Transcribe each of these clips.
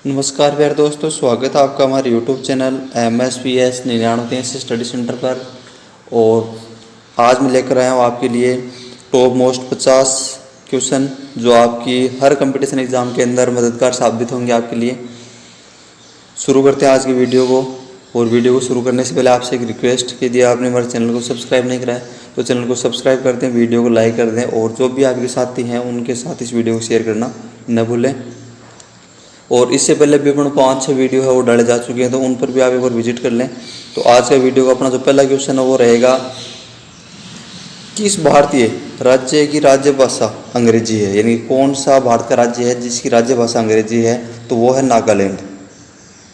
नमस्कार प्यारे दोस्तों, स्वागत है आपका हमारे YouTube channel MSPS 99 study centre पर। और आज मैं लेकर आया हूँ आपके लिए टॉप मोस्ट 50 क्वेश्चन जो आपकी हर कंपटीशन एग्ज़ाम के अंदर मददगार साबित होंगे आपके लिए। शुरू करते हैं आज की वीडियो को। और वीडियो को शुरू करने से पहले आपसे एक रिक्वेस्ट कि यदि आपने हमारे चैनल को सब्सक्राइब नहीं करा है तो चैनल को सब्सक्राइब कर दें, वीडियो को लाइक कर दें और जो भी आपके साथी हैं उनके साथ इस वीडियो को शेयर करना न भूलें। और इससे पहले भी अपने 5-6 वीडियो है वो डाले जा चुके हैं, तो उन पर भी आप एक बार विजिट कर लें। तो आज का वीडियो का अपना जो पहला क्वेश्चन है वो रहेगा, किस भारतीय राज्य की राज्यभाषा अंग्रेजी है? यानी कौन सा भारत का राज्य है जिसकी राज्यभाषा अंग्रेजी है? तो वो है नागालैंड।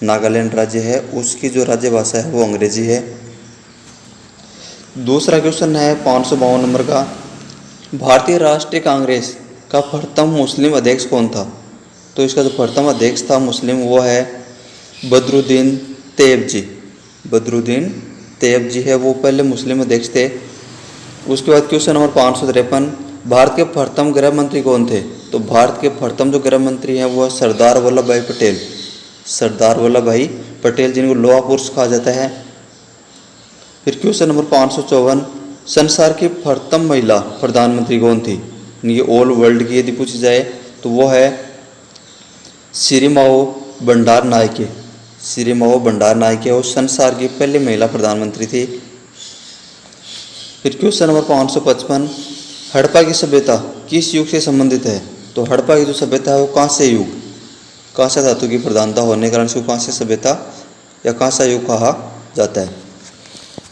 नागालैंड राज्य है, उसकी जो राज्यभाषा है वो अंग्रेजी है। दूसरा क्वेश्चन है 552 नंबर का, भारतीय राष्ट्रीय कांग्रेस का प्रथम मुस्लिम अध्यक्ष कौन था? तो इसका जो प्रथम अध्यक्ष था मुस्लिम वो है बदरुद्दीन तैयब जी। बदरुद्दीन तैयब जी है वो पहले मुस्लिम अध्यक्ष थे। उसके बाद क्वेश्चन नंबर 553, भारत के प्रथम गृह मंत्री कौन थे? तो भारत के प्रथम जो गृह मंत्री हैं वो है सरदार वल्लभ भाई पटेल। सरदार वल्लभ भाई पटेल जिनको लोहा पुरुष कहा जाता है। फिर क्वेश्चन नंबर 554, संसार की प्रथम महिला प्रधानमंत्री कौन थी? ये ऑल वर्ल्ड की यदि पूछी जाए तो वो है सिरिमाओ बंडार नायके। सिरिमाओ बंडार नायके वो संसार की पहली महिला प्रधानमंत्री थी। फिर क्वेश्चन नंबर 555, हड़प्पा की सभ्यता किस युग से संबंधित है? तो हड़प्पा की जो सभ्यता है वो कांस्य युग, कांस्य धातु की प्रधानता होने के कारण इसको कांस्य सभ्यता या कांस्य युग कहा जाता है।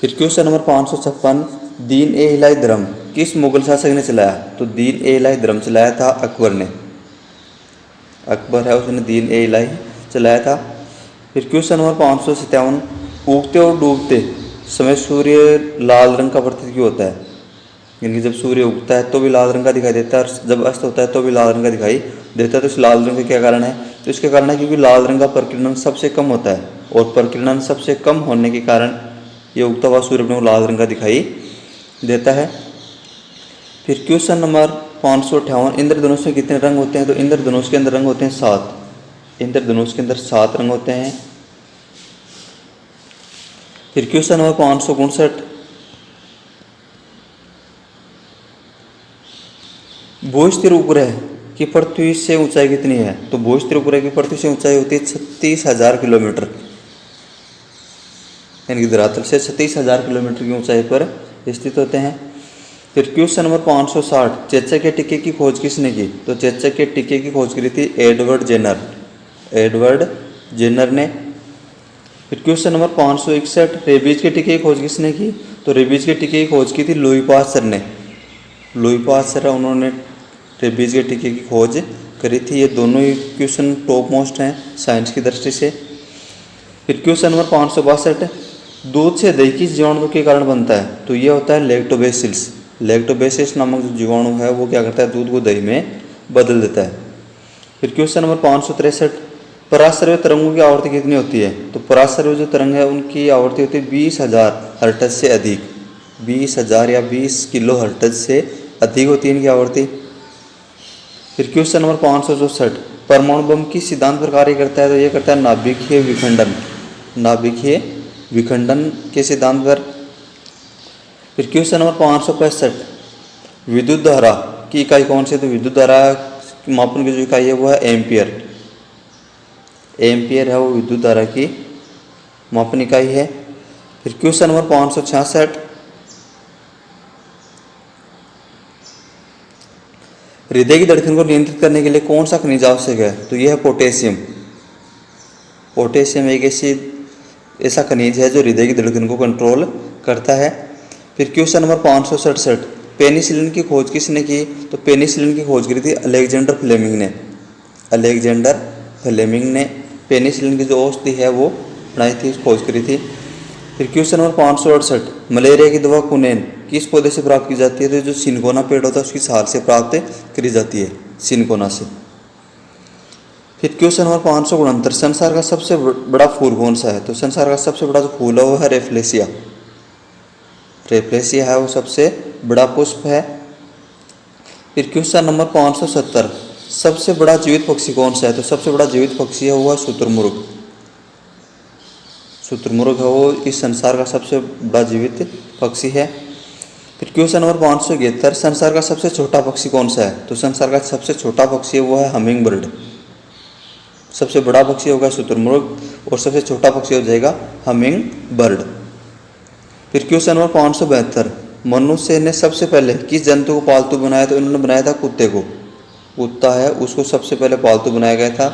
फिर क्वेश्चन नंबर 556, दीन ए इलाही धर्म किस मुगल शासक ने चलाया? तो दीन ए इलाही धर्म चलाया था अकबर ने। अकबर है उसने दीन ए इलाही चलाया था। फिर क्वेश्चन नंबर 557, उगते और डूबते समय सूर्य लाल रंग का प्रतीत क्यों होता है? यानी जब सूर्य उगता है तो भी लाल रंग का दिखाई देता है और जब अस्त होता है तो भी लाल रंग का दिखाई देता है। तो इस लाल रंग का क्या कारण है? तो इसके कारण है क्योंकि लाल रंग का प्रकीर्णन सबसे कम होता है और प्रकीर्णन सबसे कम होने के कारण ये उगता हुआ सूर्य अपने को लाल रंग का दिखाई देता है। फिर क्वेश्चन नंबर 558, इंद्रधनुष में कितने रंग होते हैं? तो इंद्रधनुष के अंदर रंग होते हैं 7। इंद्रधनुष के अंदर 7 रंग होते हैं। फिर क्वेश्चन नंबर 559, भूस्थिर उपग्रह की पृथ्वी से ऊंचाई कितनी है? तो भूस्थिर उपग्रह की पृथ्वी से ऊंचाई होती है 36,000 किलोमीटर। यानी धरातल से 36,000 किलोमीटर की ऊंचाई पर स्थित होते हैं। फिर क्वेश्चन नंबर 560, चेचक के टीके की खोज किसने की? तो चेचक के टीके की खोज करी थी एडवर्ड जेनर। एडवर्ड जेनर ने। फिर क्वेश्चन नंबर 561, रेबीज के टीके की खोज किसने की? तो रेबीज के टीके की खोज की थी लुई पास्चर ने। लुई पास्चर उन्होंने रेबीज के टीके की खोज करी थी। ये दोनों ही क्वेश्चन टॉप मोस्ट हैं साइंस की दृष्टि से। फिर क्वेश्चन नंबर 562, दूध से दही किस जीवाणु के कारण बनता है? तो ये होता है लैक्टोबैसिलस। लैक्टोबैसिलस नामक जो जीवाणु है वो क्या करता है? दूध को दही में बदल देता है। फिर क्वेश्चन नंबर 563, पराश्रव्य तरंगों की आवृत्ति कितनी होती है? तो पराश्रव्य जो तरंग है उनकी आवृत्ति होती है 20,000 हर्ट्ज से अधिक। 20,000 या 20 किलो हर्ट्ज से अधिक होती है इनकी आवृत्ति। फिर क्वेश्चन नंबर 564, परमाणु बम किस सिद्धांत पर कार्य करता है? तो ये करता है नाभिकीय विखंडन। नाभिकीय विखंडन के सिद्धांत पर। फिर क्वेश्चन नंबर 565, विद्युत धारा की इकाई कौन सी है? तो विद्युत धारा मापन की जो इकाई है वो है एम्पियर। एम्पियर है वो विद्युत धारा की मापन इकाई है। फिर क्वेश्चन नंबर 566, हृदय की धड़कन को नियंत्रित करने के लिए कौन सा खनिज आवश्यक है? तो यह है पोटेशियम। पोटेशियम एक ऐसा खनिज है जो हृदय की धड़कन को कंट्रोल करता है। फिर क्वेश्चन नंबर 567, पेनिसिलिन की खोज किसने की? तो पेनिसिलिन की खोज करी थी अलेक्जेंडर फ्लेमिंग ने। अलेक्जेंडर फ्लेमिंग ने पेनिसिलिन की जो औषधि है वो बनाई थी, खोज करी थी। फिर क्वेश्चन नंबर 568, मलेरिया की दवा कुनेन किस पौधे से प्राप्त की जाती है? तो जो सिनकोना पेड़ होता है उसकी छाल से प्राप्त करी जाती है, सिनकोना से। फिर क्वेश्चन नंबर 569, संसार का सबसे बड़ा फूल कौन सा है? तो संसार का सबसे बड़ा जो फूल है वो है रेफ्लेसिया। रेफ्लेसिया है वो सबसे बड़ा पुष्प है। फिर क्वेश्चन नंबर 570, सबसे बड़ा जीवित पक्षी कौन सा है? तो सबसे बड़ा जीवित पक्षी है वो है शुतुरमुर्ग। शुतुरमुर्ग है वो इस संसार का सबसे बड़ा जीवित पक्षी है। फिर क्वेश्चन नंबर 571, संसार का सबसे छोटा पक्षी कौन सा है? तो संसार का सबसे छोटा पक्षी है वो है हमिंग बर्ड। सबसे बड़ा पक्षी होगा शुतुरमुर्ग और सबसे छोटा पक्षी हो जाएगा हमिंग बर्ड। फिर क्वेश्चन नंबर 572, मनुष्य ने सबसे पहले किस जंतु को पालतू बनाया? तो इन्होंने बनाया था कुत्ते को। कुत्ता है उसको सबसे पहले पालतू बनाया गया था।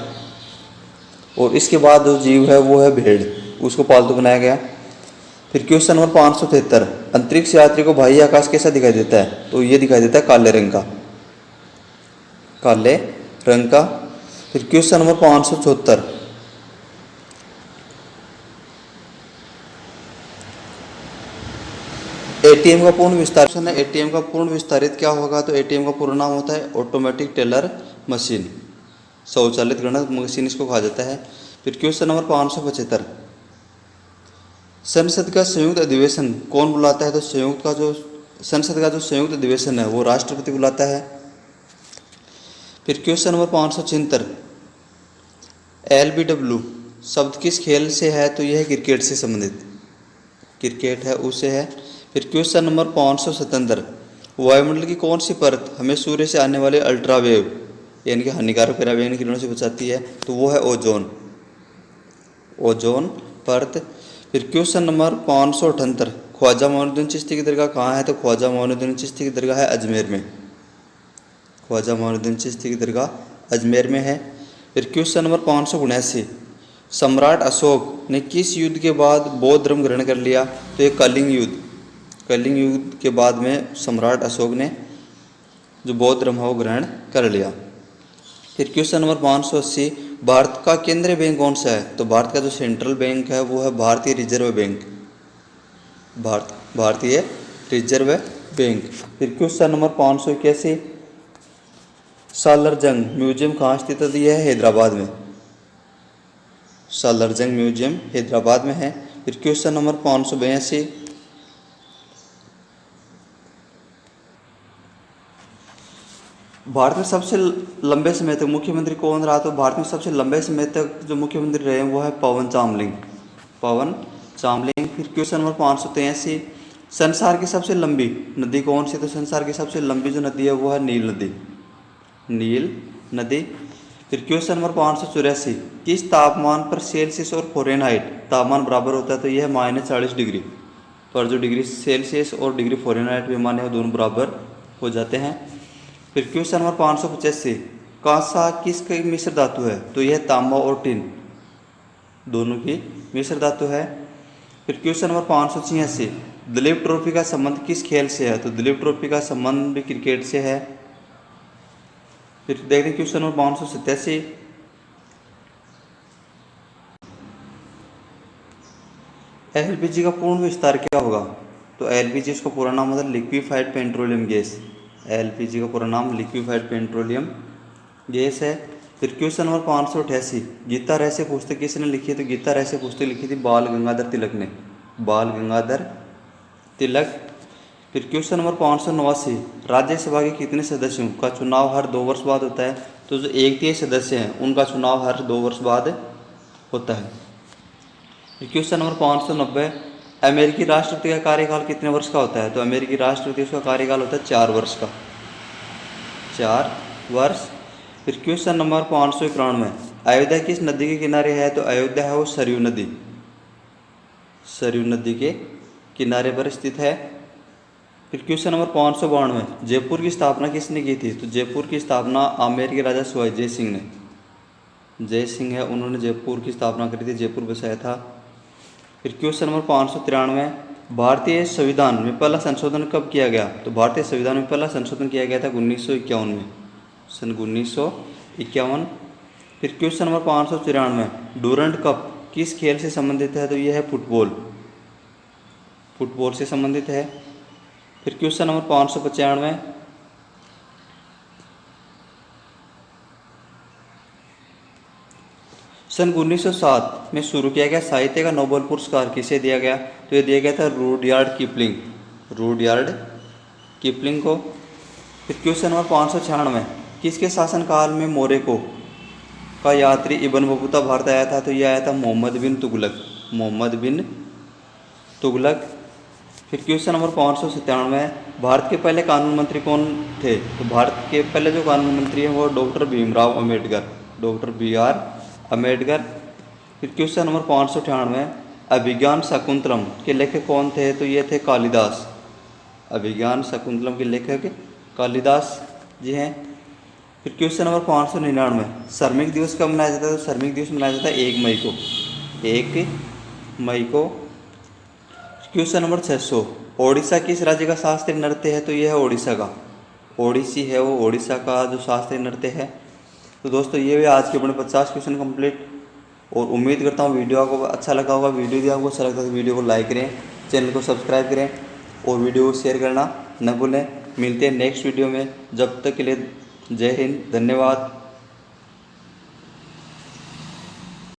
और इसके बाद जो जीव है वो है भेड़, उसको पालतू बनाया गया। फिर क्वेश्चन नंबर 573, अंतरिक्ष यात्री को बाह्य आकाश कैसा दिखाई देता है? तो ये दिखाई देता है काले रंग का, काले रंग का। फिर क्वेश्चन नंबर 574, एटीएम का पूर्ण विस्तार है। एटीएम का पूर्ण विस्तारित क्या होगा? तो एटीएम का पूर्ण नाम होता है ऑटोमेटिक टेलर मशीन, स्वचालित गणक मशीन इसको कहा जाता है। फिर क्वेश्चन नंबर 575, संसद का संयुक्त अधिवेशन कौन बुलाता है? तो संसद का जो संयुक्त अधिवेशन है वो राष्ट्रपति बुलाता है। फिर क्वेश्चन नंबर 576, LBW शब्द किस खेल से है? तो यह है क्रिकेट से संबंधित, क्रिकेट है उससे है। फिर क्वेश्चन नंबर 577, वायुमंडल की कौन सी परत हमें सूर्य से आने वाले अल्ट्रावेव यानी कि हानिकारक पराबैंगनी किरणों से बचाती है? तो वो है ओजोन, ओजोन परत। फिर क्वेश्चन नंबर 578, ख्वाजा मोइनुद्दीन चिश्ती की दरगाह कहाँ है? तो ख्वाजा मोइनुद्दीन चिश्ती की दरगाह है अजमेर में, ख्वाजा मोइनुद्दीन चिश्ती की दरगाह अजमेर में है। फिर क्वेश्चन नंबर 579, सम्राट अशोक ने किस युद्ध के बाद बौद्ध धर्म ग्रहण कर लिया? तो ये कलिंग युद्ध, कलिंग युद्ध के बाद में सम्राट अशोक ने जो बौद्ध धर्म है वो ग्रहण कर लिया। फिर क्वेश्चन नंबर 580, भारत का केंद्रीय बैंक कौन सा है? तो भारत का जो सेंट्रल बैंक है वो है भारतीय रिजर्व बैंक, भारतीय रिजर्व बैंक। फिर क्वेश्चन नंबर 581, सालारजंग म्यूजियम कहाँ स्थित है? यह है हैदराबाद में, सालारजंग म्यूजियम हैदराबाद में है। फिर क्वेश्चन नंबर 582, भारत में सबसे लंबे समय तक मुख्यमंत्री कौन रहा? तो भारत में सबसे लंबे समय तक जो मुख्यमंत्री रहे वो है पवन चामलिंग, पवन चामलिंग। फिर क्वेश्चन नंबर 583, संसार की सबसे लंबी नदी कौन सी? तो संसार की सबसे लंबी जो नदी है वो है नील नदी, नील नदी। फिर क्वेश्चन नंबर 584, किस तापमान पर सेल्सियस और फ़ारेनहाइट तापमान बराबर होता है? तो यह है -40 डिग्री पर जो डिग्री सेल्सियस और डिग्री फ़ारेनहाइट भी माने वो दोनों बराबर हो जाते हैं। फिर क्वेश्चन नंबर 585, कांसा किसकी मिश्र धातु है? तो यह तांबा और टिन दोनों की मिश्र धातु है। फिर क्वेश्चन नंबर 586, दिलीप ट्रॉफी का संबंध किस खेल से है? तो दिलीप ट्रॉफी का संबंध भी क्रिकेट से है। फिर देखते हैं क्वेश्चन नंबर 587, LPG का पूर्ण विस्तार क्या होगा? तो LPG इसका पूरा नाम होता है लिक्विफाइड पेट्रोलियम गैस, LPG का पूरा नाम लिक्विफाइड पेट्रोलियम गैस है। फिर क्वेश्चन नंबर 588, गीता रहस्य पुस्तक किसने लिखी है? तो गीता रहस्य पुस्तक लिखी थी बाल गंगाधर तिलक ने, बाल गंगाधर तिलक। फिर क्वेश्चन नंबर 589, राज्यसभा के कितने सदस्यों का चुनाव हर 2 वर्ष बाद होता है? तो जो 1/3 सदस्य हैं उनका चुनाव हर 2 वर्ष बाद होता है। फिर क्वेश्चन नंबर 590, अमेरिकी राष्ट्रपति का कार्यकाल कितने वर्ष का होता है? तो अमेरिकी राष्ट्रपति का कार्यकाल होता है 4 वर्ष का, 4 वर्ष। फिर क्वेश्चन नंबर 591, अयोध्या किस नदी के किनारे है? तो अयोध्या है वो सरयू नदी, सरयू नदी के किनारे पर स्थित है। फिर क्वेश्चन नंबर 592, जयपुर की स्थापना किसने की थी? तो जयपुर की स्थापना आमेर के राजा सवाई जय सिंह ने, जय सिंह है उन्होंने जयपुर की स्थापना करी थी, जयपुर बसाया था। फिर क्वेश्चन नंबर 593, भारतीय संविधान में पहला संशोधन कब किया गया? तो भारतीय संविधान में पहला संशोधन किया गया था 1951 में, सन 1951। फिर क्वेश्चन नंबर 594, डूरंट कप किस खेल से संबंधित है? तो यह है फुटबॉल, फुटबॉल से संबंधित है। फिर क्वेश्चन नंबर 595, सन 1907 में शुरू किया गया साहित्य का नोबेल पुरस्कार किसे दिया गया? तो ये दिया गया था रुडयार्ड किपलिंग, रुडयार्ड किपलिंग को। फिर क्वेश्चन नंबर 596, किसके शासनकाल में मोरक्को का यात्री इब्न बतूता भारत आया था? तो ये आया था मोहम्मद बिन तुगलक, मोहम्मद बिन तुगलक। फिर क्वेश्चन नंबर 597, भारत के पहले कानून मंत्री कौन थे? तो भारत के पहले जो कानून मंत्री हैं वो doctor Bhimrao Ambedkar, doctor BR Ambedkar. फिर क्वेश्चन नंबर 598, अभिज्ञान शाकुंतलम के लेखक कौन थे? तो ये थे कालिदास, अभिज्ञान शाकुंतलम के लेखक कालिदास जी हैं। फिर क्वेश्चन नंबर 599, श्रमिक दिवस कब मनाया जाता है? तो श्रमिक दिवस मनाया जाता है 1 मई को, 1 मई को। क्वेश्चन नंबर 600, ओडिशा किस राज्य का शास्त्रीय नृत्य है? तो यह है ओडिशा का, ओडिसी है वो ओडिशा का जो शास्त्रीय नृत्य है। तो दोस्तों ये भी आज के अपने 50 क्वेश्चन कंप्लीट, और उम्मीद करता हूँ वीडियो आपको अच्छा लगा होगा। वीडियो यदि आपको अच्छा लगता है तो वीडियो को लाइक करें, चैनल को सब्सक्राइब करें और वीडियो को शेयर करना न भूलें। मिलते हैं नेक्स्ट वीडियो में, जब तक के लिए जय हिंद, धन्यवाद।